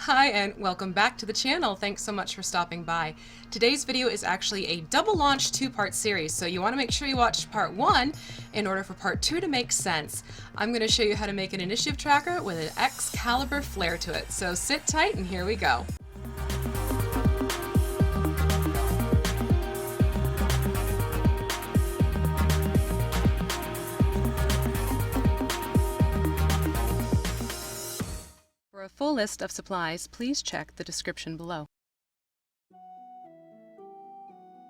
Hi and welcome back to the channel. Thanks so much for stopping by. Today's video is actually a double launch two-part series, so you want to make sure you watch part 1 in order for part 2 to make sense. I'm going to show you how to make an initiative tracker with an Excalibur flair to it, so sit tight and here we go. For a full list of supplies, please check the description below.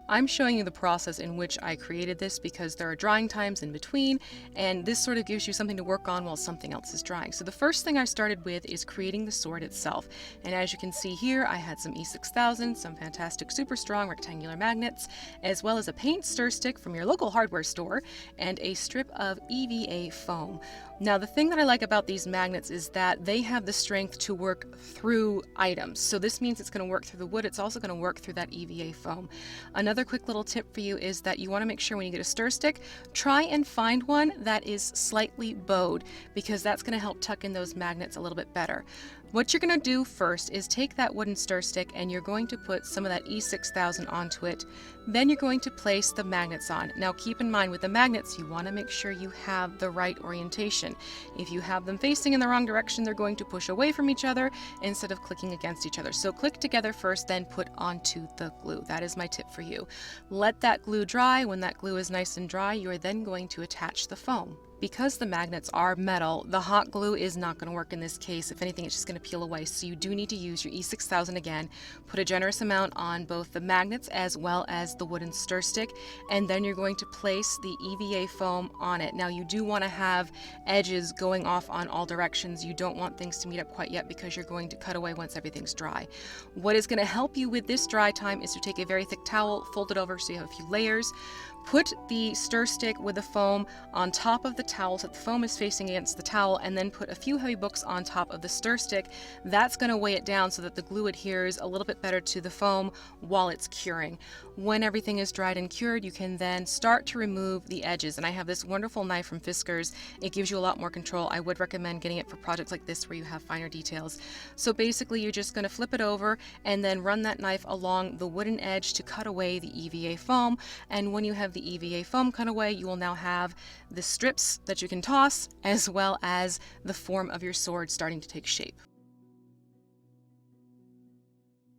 I'm showing you the process in which I created this because there are drying times in between, and this sort of gives you something to work on while something else is drying. So the first thing I started with is creating the sword itself. And as you can see here, I had some E6000, some fantastic super strong rectangular magnets, as well as a paint stir stick from your local hardware store, and a strip of EVA foam. Now the thing that I like about these magnets is that they have the strength to work through items. So this means it's going to work through the wood, it's also going to work through that EVA foam. Another quick little tip for you is that you want to make sure when you get a stir stick, try and find one that is slightly bowed, because that's going to help tuck in those magnets a little bit better. What you're going to do first is take that wooden stir stick and you're going to put some of that E6000 onto it. Then you're going to place the magnets on. Now keep in mind with the magnets, you want to make sure you have the right orientation. If you have them facing in the wrong direction, they're going to push away from each other instead of clicking against each other. So click together first, then put onto the glue. That is my tip for you. Let that glue dry. When that glue is nice and dry, you are then going to attach the foam. Because the magnets are metal, the hot glue is not going to work in this case. If anything, it's just going to peel away. So you do need to use your E6000 again. Put a generous amount on both the magnets as well as the wooden stir stick, and then you're going to place the EVA foam on it. Now you do want to have edges going off on all directions. You don't want things to meet up quite yet because you're going to cut away once everything's dry. What is going to help you with this dry time is to take a very thick towel, fold it over so you have a few layers. Put the stir stick with the foam on top of the towel so that the foam is facing against the towel, and then put a few heavy books on top of the stir stick. That's going to weigh it down so that the glue adheres a little bit better to the foam while it's curing. When everything is dried and cured, you can then start to remove the edges. And I have this wonderful knife from Fiskars. It gives you a lot more control. I would recommend getting it for projects like this where you have finer details. So basically you're just going to flip it over and then run that knife along the wooden edge to cut away the EVA foam. And when you have the EVA foam cut away, you will now have the strips that you can toss, as well as the form of your sword starting to take shape.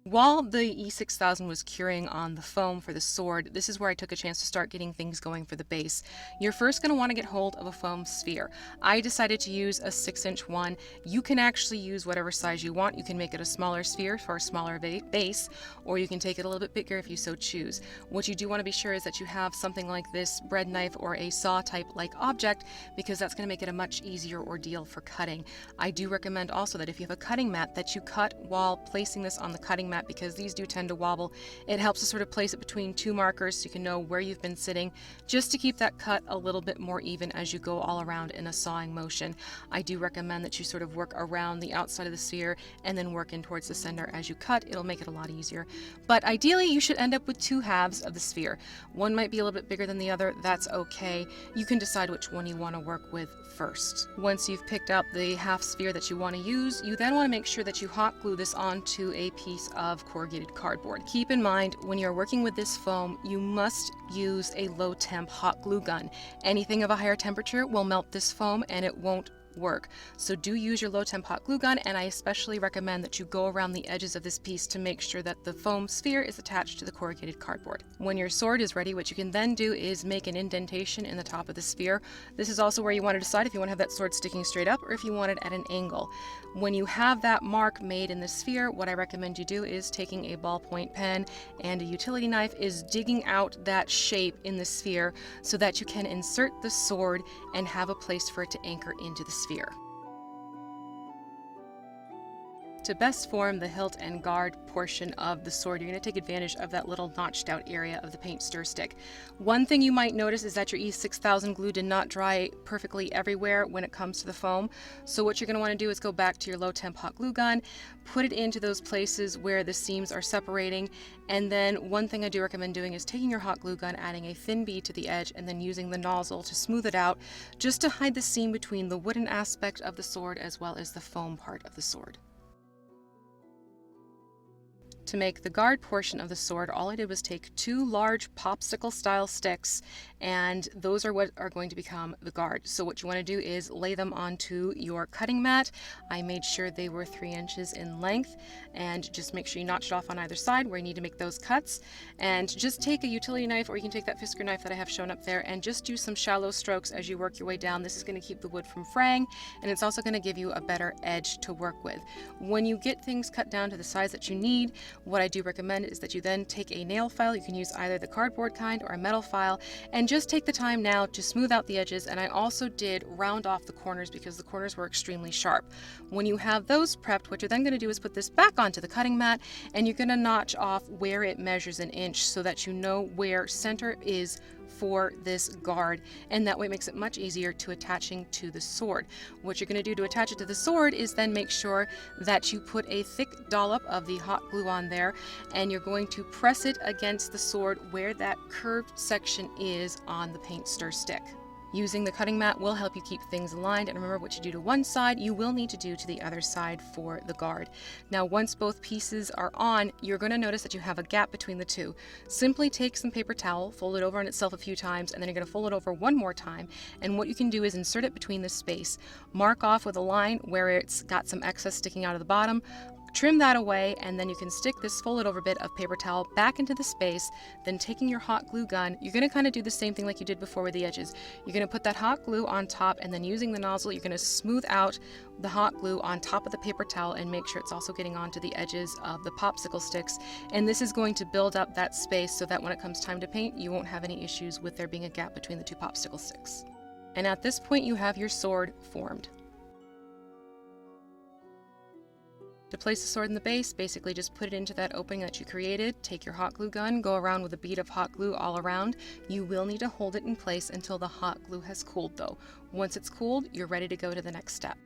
While the E6000 was curing on the foam for the sword, this is where I took a chance to start getting things going for the base. You're first going to want to get hold of a foam sphere. I decided to use a 6-inch one. You can actually use whatever size you want. You can make it a smaller sphere for a smaller base, or you can take it a little bit bigger if you so choose. What you do want to be sure is that you have something like this bread knife or a saw type like object, because that's going to make it a much easier ordeal for cutting. I do recommend also that if you have a cutting mat, that you cut while placing this on the cutting mat, because these do tend to wobble. It helps to sort of place it between two markers so you can know where you've been sitting, just to keep that cut a little bit more even as you go all around in a sawing motion. I do recommend that you sort of work around the outside of the sphere and then work in towards the center as you cut. It'll make it a lot easier. But ideally you should end up with two halves of the sphere. One might be a little bit bigger than the other. That's okay. You can decide which one you want to work with first. Once you've picked out the half sphere that you want to use, you then want to make sure that you hot glue this onto a piece of corrugated cardboard. Keep in mind, when you're working with this foam, you must use a low temp hot glue gun. Anything of a higher temperature will melt this foam and it won't work. So do use your low temp hot glue gun, and I especially recommend that you go around the edges of this piece to make sure that the foam sphere is attached to the corrugated cardboard. When your sword is ready, what you can then do is make an indentation in the top of the sphere. This is also where you want to decide if you want to have that sword sticking straight up or if you want it at an angle. When you have that mark made in the sphere, what I recommend you do is taking a ballpoint pen and a utility knife is digging out that shape in the sphere so that you can insert the sword and have a place for it to anchor into the sphere. To best form the hilt and guard portion of the sword, you're going to take advantage of that little notched out area of the paint stir stick. One thing you might notice is that your E6000 glue did not dry perfectly everywhere when it comes to the foam. So what you're going to want to do is go back to your low temp hot glue gun, put it into those places where the seams are separating, and then one thing I do recommend doing is taking your hot glue gun, adding a thin bead to the edge, and then using the nozzle to smooth it out, just to hide the seam between the wooden aspect of the sword as well as the foam part of the sword. To make the guard portion of the sword, all I did was take 2 large popsicle style sticks, and those are what are going to become the guard. So what you want to do is lay them onto your cutting mat. I made sure they were 3 inches in length, and just make sure you notch it off on either side where you need to make those cuts. And just take a utility knife, or you can take that Fisker knife that I have shown up there, and just do some shallow strokes as you work your way down. This is going to keep the wood from fraying, and it's also going to give you a better edge to work with. When you get things cut down to the size that you need, what I do recommend is that you then take a nail file. You can use either the cardboard kind or a metal file, and just take the time now to smooth out the edges. And I also did round off the corners because the corners were extremely sharp. When you have those prepped, what you're then going to do is put this back onto the cutting mat, and you're going to notch off where it measures an inch so that you know where center is for this guard, and that way it makes it much easier to attaching to the sword. What you're going to do to attach it to the sword is then make sure that you put a thick dollop of the hot glue on there, and you're going to press it against the sword where that curved section is on the paint stir stick. Using the cutting mat will help you keep things aligned, and remember, what you do to one side, you will need to do to the other side for the guard. Now, once both pieces are on, you're going to notice that you have a gap between the two. Simply take some paper towel, fold it over on itself a few times, and then you're going to fold it over one more time. And what you can do is insert it between the space. Mark off with a line where it's got some excess sticking out of the bottom. Trim that away, and then you can stick this folded over bit of paper towel back into the space. Then taking your hot glue gun, you're going to kind of do the same thing like you did before with the edges. You're going to put that hot glue on top, and then using the nozzle, you're going to smooth out the hot glue on top of the paper towel and make sure it's also getting onto the edges of the popsicle sticks. And this is going to build up that space so that when it comes time to paint, you won't have any issues with there being a gap between the 2 popsicle sticks. And at this point, you have your sword formed. To place the sword in the base, basically just put it into that opening that you created, take your hot glue gun, go around with a bead of hot glue all around. You will need to hold it in place until the hot glue has cooled though. Once it's cooled, you're ready to go to the next step.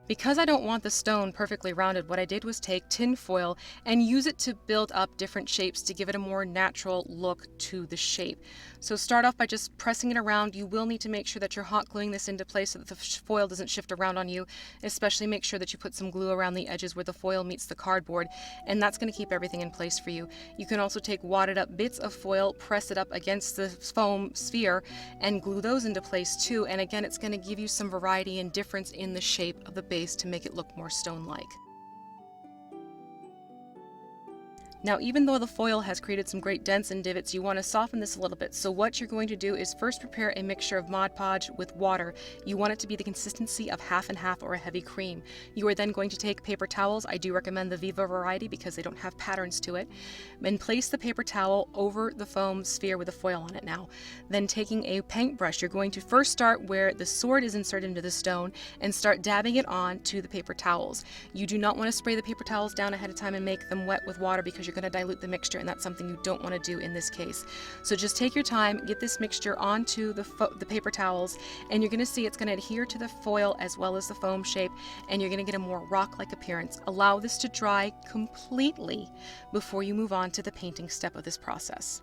Because I don't want the stone perfectly rounded, what I did was take tin foil and use it to build up different shapes to give it a more natural look to the shape. So start off by just pressing it around. You will need to make sure that you're hot gluing this into place so that the foil doesn't shift around on you. Especially make sure that you put some glue around the edges where the foil meets the cardboard, and that's going to keep everything in place for you. You can also take wadded up bits of foil, press it up against the foam sphere, and glue those into place too. And again, it's going to give you some variety and difference in the shape of the base to make it look more stone-like. Now, even though the foil has created some great dents and divots, you want to soften this a little bit. So what you're going to do is first prepare a mixture of Mod Podge with water. You want it to be the consistency of half and half or a heavy cream. You are then going to take paper towels. I do recommend the Viva variety because they don't have patterns to it. And place the paper towel over the foam sphere with the foil on it now. Then taking a paintbrush, you're going to first start where the sword is inserted into the stone and start dabbing it on to the paper towels. You do not want to spray the paper towels down ahead of time and make them wet with water because you're going to dilute the mixture, and that's something you don't want to do in this case. So just take your time, get this mixture onto the paper towels, and you're going to see it's going to adhere to the foil as well as the foam shape, and you're going to get a more rock-like appearance. Allow this to dry completely before you move on to the painting step of this process.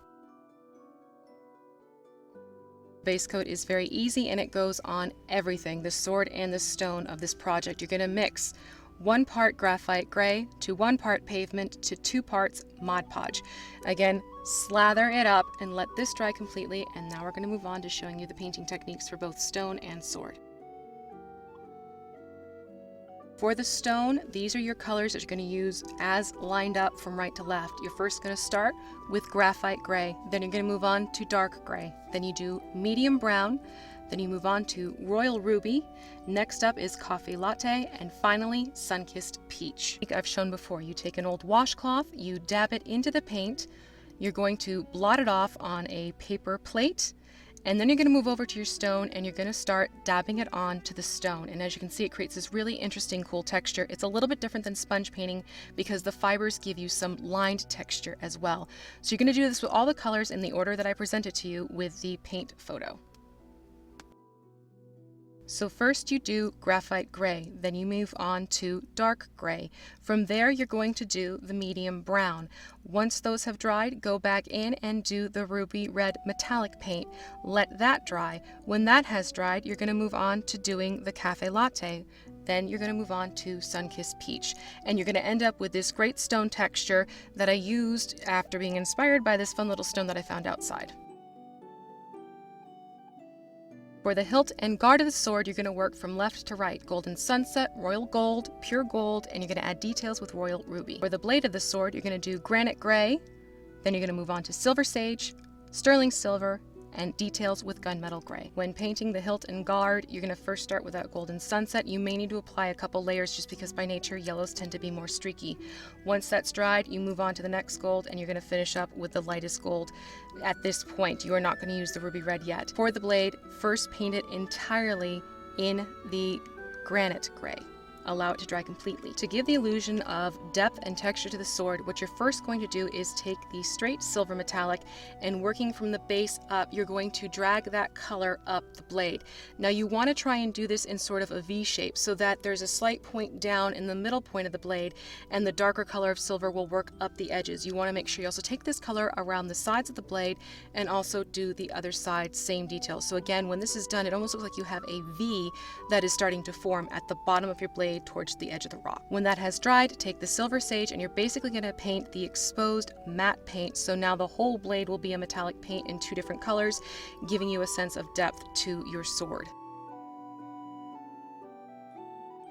Base coat is very easy, and it goes on everything, the sword and the stone of this project. You're going to mix 1 part graphite gray to 1 part pavement to 2 parts Mod Podge. Again, slather it up and let this dry completely, and now we're going to move on to showing you the painting techniques for both stone and sword. For the stone, these are your colors that you're going to use as lined up from right to left. You're first going to start with graphite gray, then you're going to move on to dark gray, then you do medium brown, then you move on to royal ruby, next up is coffee latte, and finally sun-kissed peach. Like I've shown before, you take an old washcloth, you dab it into the paint, you're going to blot it off on a paper plate, and then you're going to move over to your stone and you're going to start dabbing it on to the stone. And as you can see, it creates this really interesting, cool texture. It's a little bit different than sponge painting because the fibers give you some lined texture as well. So you're going to do this with all the colors in the order that I presented to you with the paint photo. So first you do graphite gray, then you move on to dark gray. From there you're going to do the medium brown. Once those have dried, go back in and do the ruby red metallic paint. Let that dry. When that has dried, you're going to move on to doing the cafe latte. Then you're going to move on to Sunkissed Peach, and you're going to end up with this great stone texture that I used after being inspired by this fun little stone that I found outside. For the hilt and guard of the sword, you're going to work from left to right. Golden Sunset, Royal Gold, Pure Gold, and you're going to add details with Royal Ruby. For the blade of the sword, you're going to do Granite Gray, then you're going to move on to Silver Sage, Sterling Silver, and details with Gunmetal Gray. When painting the hilt and guard, you're going to first start with that Golden Sunset. You may need to apply a couple layers just because by nature yellows tend to be more streaky. Once that's dried, you move on to the next gold and you're going to finish up with the lightest gold. At this point, you are not going to use the ruby red yet. For the blade, first paint it entirely in the Granite Gray. Allow it to dry completely. To give the illusion of depth and texture to the sword, what you're first going to do is take the straight silver metallic and working from the base up, you're going to drag that color up the blade. Now you want to try and do this in sort of a V shape so that there's a slight point down in the middle point of the blade and the darker color of silver will work up the edges. You want to make sure you also take this color around the sides of the blade and also do the other side, same detail. So again, when this is done, it almost looks like you have a V that is starting to form at the bottom of your blade towards the edge of the rock. When that has dried, take the Silver Sage and you're basically going to paint the exposed matte paint. So now the whole blade will be a metallic paint in two different colors, giving you a sense of depth to your sword.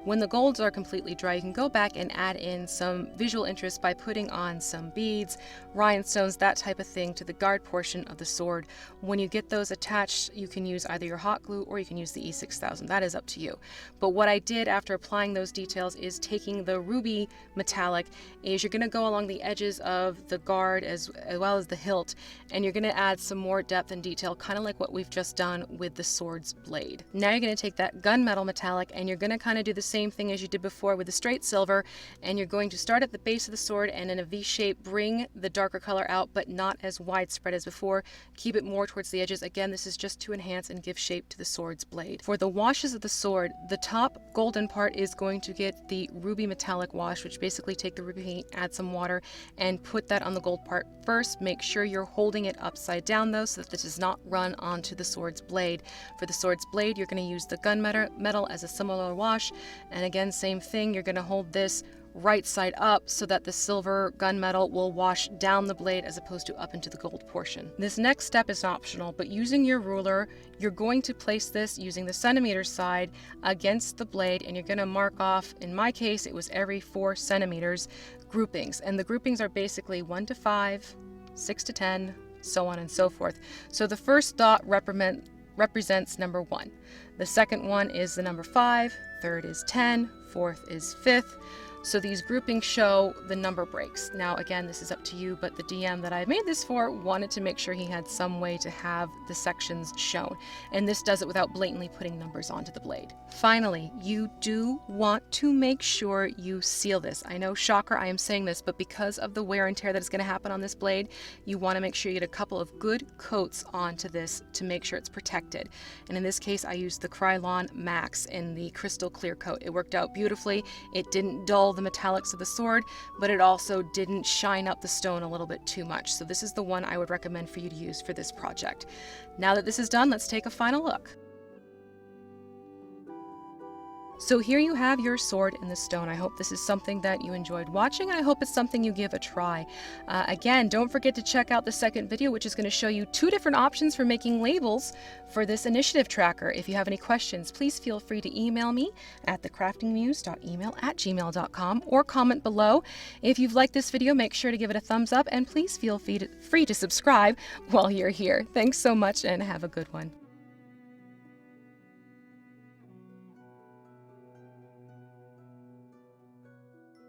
When the golds are completely dry, you can go back and add in some visual interest by putting on some beads, rhinestones, that type of thing to the guard portion of the sword. When you get those attached, you can use either your hot glue or you can use the E6000. That is up to you. But what I did after applying those details is taking the ruby metallic, is you're going to go along the edges of the guard as well as the hilt, and you're going to add some more depth and detail, kind of like what we've just done with the sword's blade. Now you're going to take that gunmetal metallic and you're going to kind of do the same thing as you did before with the straight silver, and you're going to start at the base of the sword and in a V shape bring the darker color out, but not as widespread as before. Keep it more towards the edges. Again, this is just to enhance and give shape to the sword's blade. For the washes of the sword, the top golden part is going to get the ruby metallic wash, which basically take the ruby paint, add some water, and put that on the gold part first. Make sure you're holding it upside down though, so that this does not run onto the sword's blade. For the sword's blade, you're going to use the gunmetal as a similar wash. And again, same thing, you're going to hold this right side up so that the silver gunmetal will wash down the blade as opposed to up into the gold portion. This next step is optional, but using your ruler, you're going to place this using the centimeter side against the blade, and you're going to mark off, in my case, it was every 4 centimeters, groupings. And the groupings are basically 1 to 5, 6 to 10, so on and so forth. So the first dot represents number 1. The second one is the number 5, third is 10, fourth is 5th. So these groupings show the number breaks. Now again, this is up to you, but the DM that I made this for wanted to make sure he had some way to have the sections shown. And this does it without blatantly putting numbers onto the blade. Finally, you do want to make sure you seal this. I know, shocker, I am saying this, but because of the wear and tear that is going to happen on this blade, you want to make sure you get a couple of good coats onto this to make sure it's protected. And in this case, I used the Krylon Max in the crystal clear coat. It worked out beautifully. It didn't dull the metallics of the sword, but it also didn't shine up the stone a little bit too much. So this is the one I would recommend for you to use for this project. Now that this is done, let's take a final look. So here you have your sword in the stone. I hope this is something that you enjoyed watching, and I hope it's something you give a try. Again, don't forget to check out the second video, which is going to show you 2 different options for making labels for this initiative tracker. If you have any questions, please feel free to email me at thecraftingmuse.email@gmail.com or comment below. If you've liked this video, make sure to give it a thumbs up, and please feel free to subscribe while you're here. Thanks so much, and have a good one.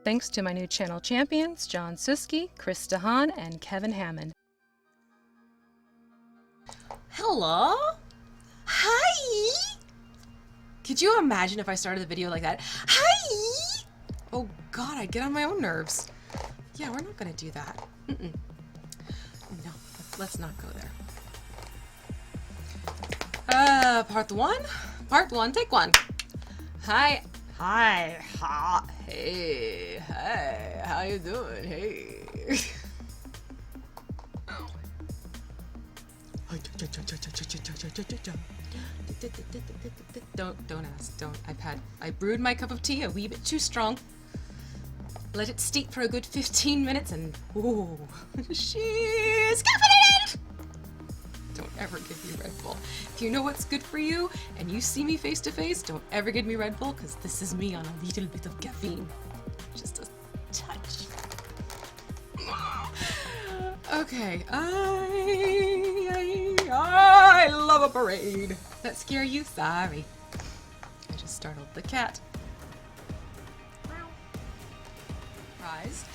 Thanks to my new channel champions, John Suski, Chris DeHaan, and Kevin Hammond. Hello? Hi! Could you imagine if I started the video like that? Hi! Oh god, I'd get on my own nerves. Yeah, we're not gonna do that. No, let's not go there. Part one, take 1. Hi, hey, how you doing? Hey. Don't ask. Don't. I brewed my cup of tea a wee bit too strong. Let it steep for a good 15 minutes and ooh, she's caffeinated! Don't ever give me Red Bull. If you know what's good for you and you see me face to face, don't ever give me Red Bull because this is me on a little bit of caffeine. Just a touch. Okay, I love a parade. That scare you? Sorry. I just startled the cat. Surprise.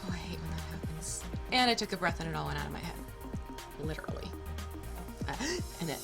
Oh, I hate when that happens. And I took a breath and it all went out of my head. Literally. And it,